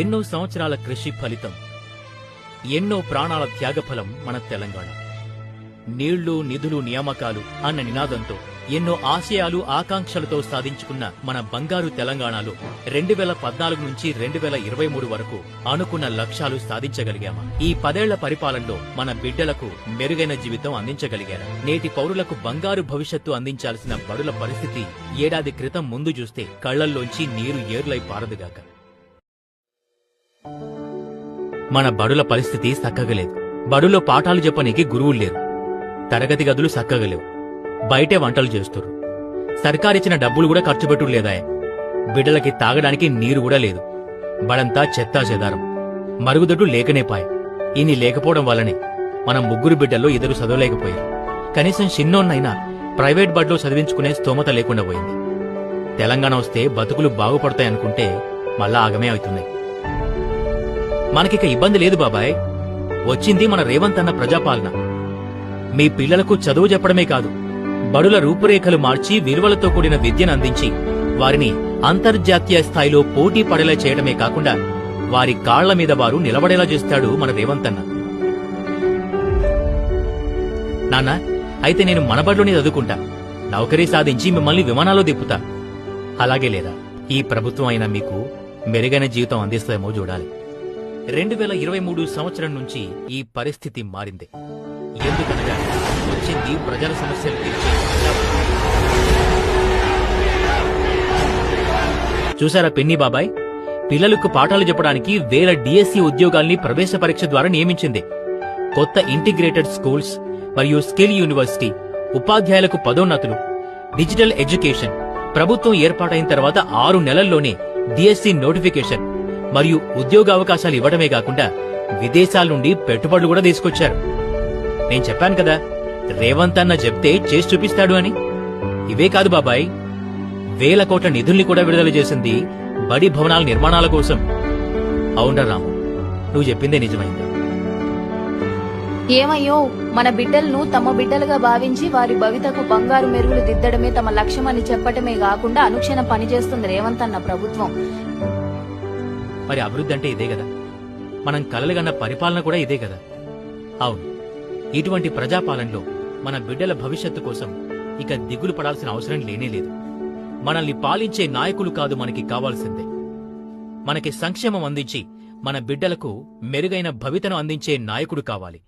ఎన్నో సంవత్సరాల కృషి ఫలితం, ఎన్నో ప్రాణాల త్యాగఫలం మన తెలంగాణ. నీళ్లు, నిధులు, నియామకాలు అన్న నినాదంతో ఎన్నో ఆశయాలు, ఆకాంక్షలతో సాధించుకున్న మన బంగారు తెలంగాణలో 2014 నుంచి 2023 వరకు అనుకున్న లక్ష్యాలు సాధించగలిగామా? ఈ 10 ఏళ్ల పరిపాలనలో మన బిడ్డలకు మెరుగైన జీవితం అందించగలిగారా? నేటి పౌరులకు బంగారు భవిష్యత్తు అందించాల్సిన బడుల పరిస్థితి ఏడాది క్రితం ముందు చూస్తే కళ్లల్లోంచి నీరు ఏర్లై పారదుగాక. మన బడుల పరిస్థితి సక్కగలేదు. బడులో పాఠాలు చెప్పనీకి గురువులు లేరు, తరగతి గదులు సక్కగలేవు, బయటే వంటలు చేస్తురు, సర్కారిచ్చిన డబ్బులు కూడా ఖర్చు పెట్టుడు లేదా, బిడ్డలకి తాగడానికి నీరు కూడా లేదు, బడంతా చెత్తా చెదారం, మరుగుదొడ్డు లేకనేపాయ. ఇన్ని లేకపోవడం వల్లనే మనం 3 బిడ్డల్లో 2 చదవలేకపోయారు. కనీసం చిన్నోన్నైనా ప్రైవేట్ బడిలో చదివించుకునే స్తోమత లేకుండా పోయింది. తెలంగాణ వస్తే బతుకులు బాగుపడతాయనుకుంటే మళ్ళా ఆగమే అవుతున్నాయి. మనకిక ఇబ్బంది లేదు బాబాయ్. వచ్చింది మన రేవంత్ అన్న ప్రజాపాలన. మీ పిల్లలకు చదువు చెప్పడమే కాదు, బడుల రూపురేఖలు మార్చి విలువలతో కూడిన విద్యను అందించి వారిని అంతర్జాతీయ స్థాయిలో పోటీ పడేలా చేయడమే కాకుండా వారి కాళ్ల మీద వారు నిలబడేలా చేస్తాడు మన రేవంత్ అన్న. నాన్న, అయితే నేను మన బడిలోనే చదువుకుంటా, నౌకరీ సాధించి మిమ్మల్ని విమానాల్లో దిప్పుతా. అలాగే లేదా? ఈ ప్రభుత్వం అయినా మీకు మెరుగైన జీవితం అందిస్తామో చూడాలి. 2023 సంవత్సరం నుంచి ఈ పరిస్థితి మారింది. ఎందుకనగా వచ్చింది ప్రజల సమస్యలు తీర్చే. చూసారా పిన్ని బాబాయ్, పిల్లలకు పాఠాలు చెప్పడానికి వేల డిఎస్సి ఉద్యోగాల్ని ప్రవేశ పరీక్ష ద్వారా నియమించింది. కొత్త ఇంటిగ్రేటెడ్ స్కూల్స్ మరియు స్కిల్ యూనివర్సిటీ, ఉపాధ్యాయులకు పదోన్నతులు, డిజిటల్ ఎడ్యుకేషన్. ప్రభుత్వం ఏర్పాటైన తర్వాత 6 నెలల్లోనే డిఎస్సి నోటిఫికేషన్ మరియు ఉద్యోగావకాశాలు ఇవ్వడమే కాకుండా విదేశాల నుండి పెట్టుబడులు కూడా తీసుకొచ్చారు. నేను చెప్పాను కదా, రేవంత్ అన్న చెప్తే చేసి చూపిస్తాడు అని. ఇవే కాదు బాబాయ్, వేల కోట్ల నిధుల్ని కూడా విడుదల చేసింది బడి భవనాల నిర్మాణాల కోసం. అవునరా రాము, నువ్వు చెప్పిందే నిజమైంది. ఏమయ్యో, మన బిడ్డలను తమ బిడ్డలుగా భావించి వారి భవితకు బంగారు మెరుగులు దిద్దడమే తమ లక్ష్యమని చెప్పటమే కాకుండా అనుక్షణం పనిచేస్తుంది రేవంత్ అన్న ప్రభుత్వం. మరి అభివృద్ధి అంటే ఇదే కదా, మనం కలలుగన్న పరిపాలన కూడా ఇదే కదా. అవును, ఇటువంటి ప్రజాపాలనలో మన బిడ్డల భవిష్యత్తు కోసం ఇక దిగులు పడాల్సిన అవసరం లేనేలేదు. మనల్ని పాలించే నాయకులు కాదు మనకి కావాల్సిందే, మనకి సంక్షేమం అందించి మన బిడ్డలకు మెరుగైన భవితను అందించే నాయకుడు కావాలి.